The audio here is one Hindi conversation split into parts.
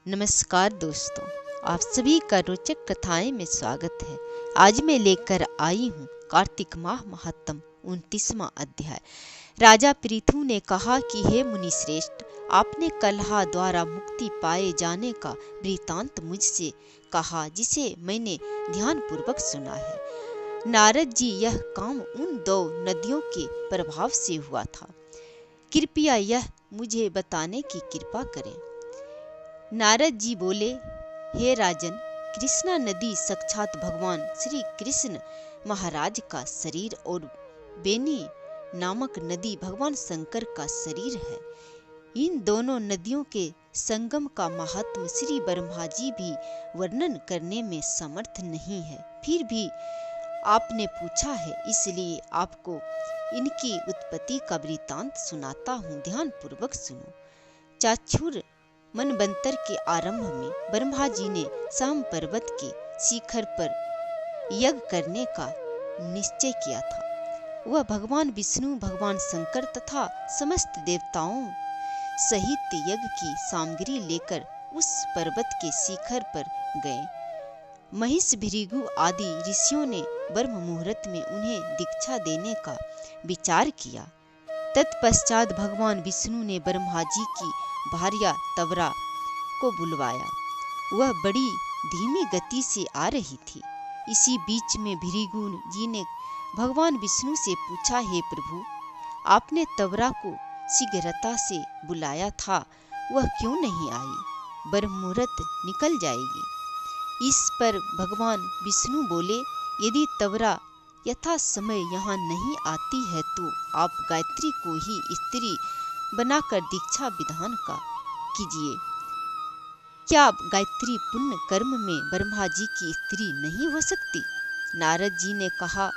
नमस्कार दोस्तों, आप सभी का रोचक कथाएं में स्वागत है। आज मैं लेकर आई हूँ कार्तिक माह महात्म 29वां अध्याय। राजा पृथु ने कहा कि हे मुनि श्रेष्ठ, आपने कलह द्वारा मुक्ति पाए जाने का वृतांत मुझसे कहा, जिसे मैंने ध्यान पूर्वक सुना है। नारद जी, यह काम उन 2 नदियों के प्रभाव से हुआ था। कृपया यह मुझे बताने की कृपा करें। नारद जी बोले, हे राजन, कृष्णा नदी साक्षात भगवान श्री कृष्ण महाराज का शरीर और बेनी नामक नदी भगवान शंकर का शरीर है। इन दोनों नदियों के संगम का महात्म श्री ब्रह्मा जी भी वर्णन करने में समर्थ नहीं है। फिर भी आपने पूछा है, इसलिए आपको इनकी उत्पत्ति का वृतांत सुनाता हूँ, ध्यान पूर्वक सुनो। चाक्षुर मनवंतर के आरंभ में ब्रह्मा जी ने साम पर्वत के शिखर पर यज्ञ करने का निश्चय किया था। वह भगवान विष्णु, भगवान शंकर तथा समस्त देवताओं सहित यज्ञ की सामग्री लेकर उस पर्वत के शिखर पर गए। महिष, भृगु आदि ऋषियों ने ब्रह्म मुहूर्त में उन्हें दीक्षा देने का विचार किया। तत्पश्चात भगवान विष्णु ने ब्रह्मा जी की भार्या तवरा को बुलवाया। वह बड़ी धीमी गति से आ रही थी। इसी बीच में भृगु जी ने भगवान विष्णु से पूछा, हे प्रभु, आपने तवरा को शीघ्रता से बुलाया था, वह क्यों नहीं आई? ब्रह्म मुहूर्त निकल जाएगी। इस पर भगवान विष्णु बोले, यदि तवरा यथा समय यहाँ नहीं आती है तो आप गायत्री को ही स्त्री बनाकर दीक्षा विधान का कीजिए। क्या गायत्री पुण्य कर्म में ब्रह्मा जी की स्त्री नहीं हो सकती? नारद जी ने कहा,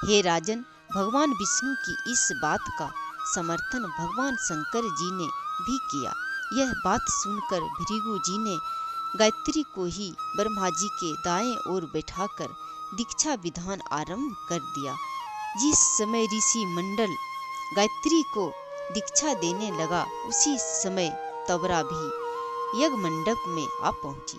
हे राजन, भगवान विष्णु की इस बात का समर्थन भगवान शंकर जी ने भी किया। यह बात सुनकर भृगु जी ने गायत्री को ही ब्रह्मा जी के दाएं ओर बैठाकर दीक्षा विधान आरंभ कर दिया। जिस समय ऋषि मंडल गायत्री को दीक्षा देने लगा, उसी समय तवरा भी यज्ञ मंडप में आ पहुंची।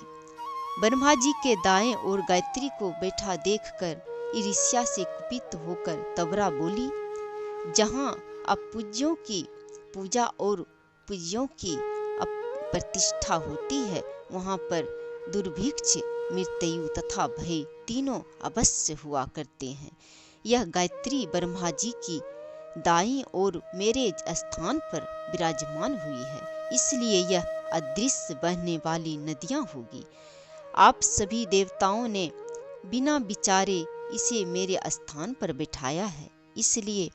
ब्रह्मा जी के दाएं ओर गायत्री को बैठा देखकर ईर्ष्या से कुपित होकर तवरा बोली, जहां अपूज्यों की पूजा और पूज्यों की प्रतिष्ठा होती है, वहां पर दुर्भिक्ष, मृत्यु तथा भय तीनों अवश्य हुआ करते हैं। यह गायत्री ब्रह्मा जी की दाईं ओर मेरे स्थान पर विराजमान हुई है, इसलिए यह अदृश्य बहने वाली नदियां होगी। आप सभी देवताओं ने बिना विचारे इसे मेरे स्थान पर बिठाया है, इसलिए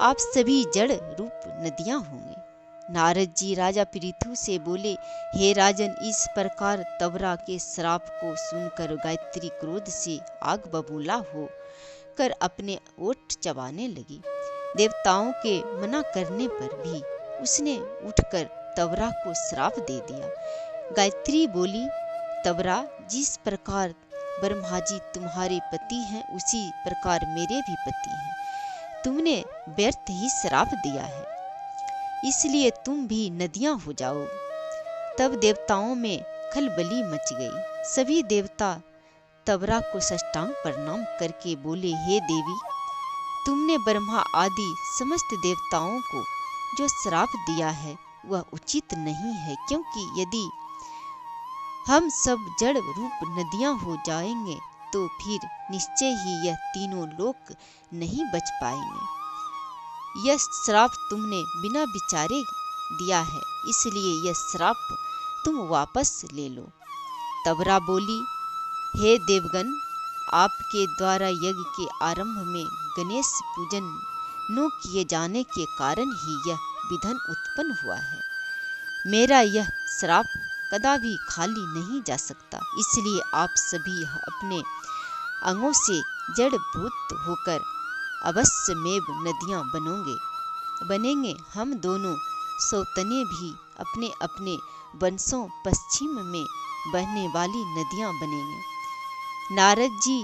आप सभी जड़ रूप नदियां होंगे। नारद जी राजा पृथु से बोले, हे राजन, इस प्रकार तवरा के श्राप को सुनकर गायत्री क्रोध से आग बबूला हो कर अपने ओठ चबाने लगी। देवताओं के मना करने पर भी उसने उठकर तवरा को श्राप दे दिया। गायत्री बोली, तवरा, जिस प्रकार ब्रह्मा जी तुम्हारे पति हैं, उसी प्रकार मेरे भी पति हैं। तुमने व्यर्थ ही श्राप दिया है, इसलिए तुम भी नदियां हो जाओ। तब देवताओं में खलबली मच गई। सभी देवता तवरा को साष्टांग प्रणाम करके बोले, हे देवी, तुमने ब्रह्मा आदि समस्त देवताओं को जो श्राप दिया है वह उचित नहीं है, क्योंकि यदि हम सब जड़ रूप नदियां हो जाएंगे तो फिर निश्चय ही यह तीनों लोक नहीं बच पाएंगे। यह श्राप तुमने बिना विचारे दिया है, इसलिए यह श्राप तुम वापस ले लो। तवरा बोली, हे देवगण, आपके द्वारा यज्ञ के आरंभ में गणेश पूजन न किए जाने के कारण ही यह विघ्न उत्पन्न हुआ है। मेरा यह श्राप कदापि खाली नहीं जा सकता, इसलिए आप सभी अपने अंगों से जड़भूत होकर अवश्यमेव नदियां बनेंगे। हम दोनों सौतने भी अपने अपने वंशों पश्चिम में बहने वाली नदियां बनेंगे। नारद जी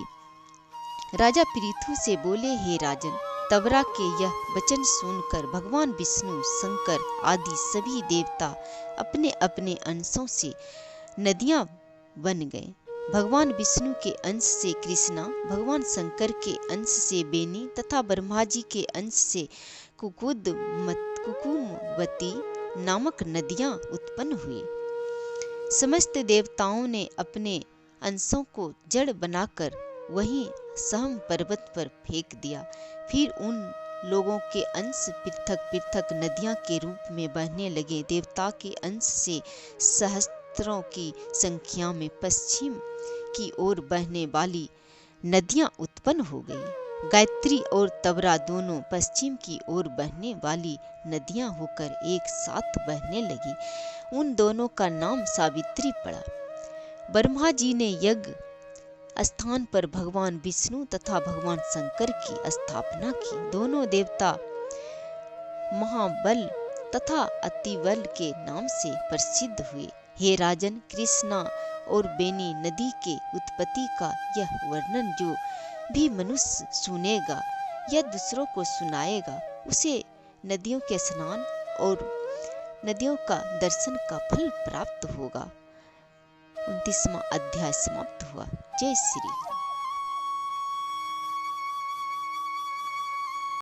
राजा पृथु से बोले, हे राजन, तबरा के यह वचन सुनकर भगवान विष्णु, शंकर आदि सभी देवता अपने अपने अंशों से नदियां बन गए। भगवान विष्णु के अंश से कृष्णा, भगवान शंकर के अंश से बेनी तथा ब्रह्मा जी के अंश से कुकुमवती नामक नदियां उत्पन्न हुई। समस्त देवताओं ने अपने अंशों को जड़ बनाकर वहीं सहम पर्वत पर फेंक दिया। फिर उन लोगों के अंश पृथक पृथक नदियां के रूप में बहने लगे। देवता के अंश से सहस्त्रों की संख्या में पश्चिम की ओर बहने वाली नदियां उत्पन्न हो गई। गायत्री और तबरा दोनों पश्चिम की ओर बहने वाली नदियां होकर एक साथ बहने लगी। उन दोनों का नाम सावित्री पड़ा। ब्रह्मा जी ने यज्ञ स्थान पर भगवान विष्णु तथा भगवान शंकर की स्थापना की। दोनों देवता महाबल तथा अतिबल के नाम से प्रसिद्ध हुए। हे राजन, कृष्णा और बेनी नदी के उत्पत्ति का यह वर्णन जो भी मनुष्य सुनेगा या दूसरों को सुनाएगा, उसे नदियों के स्नान और नदियों का दर्शन का फल प्राप्त होगा। 29वां अध्याय समाप्त हुआ। जय श्री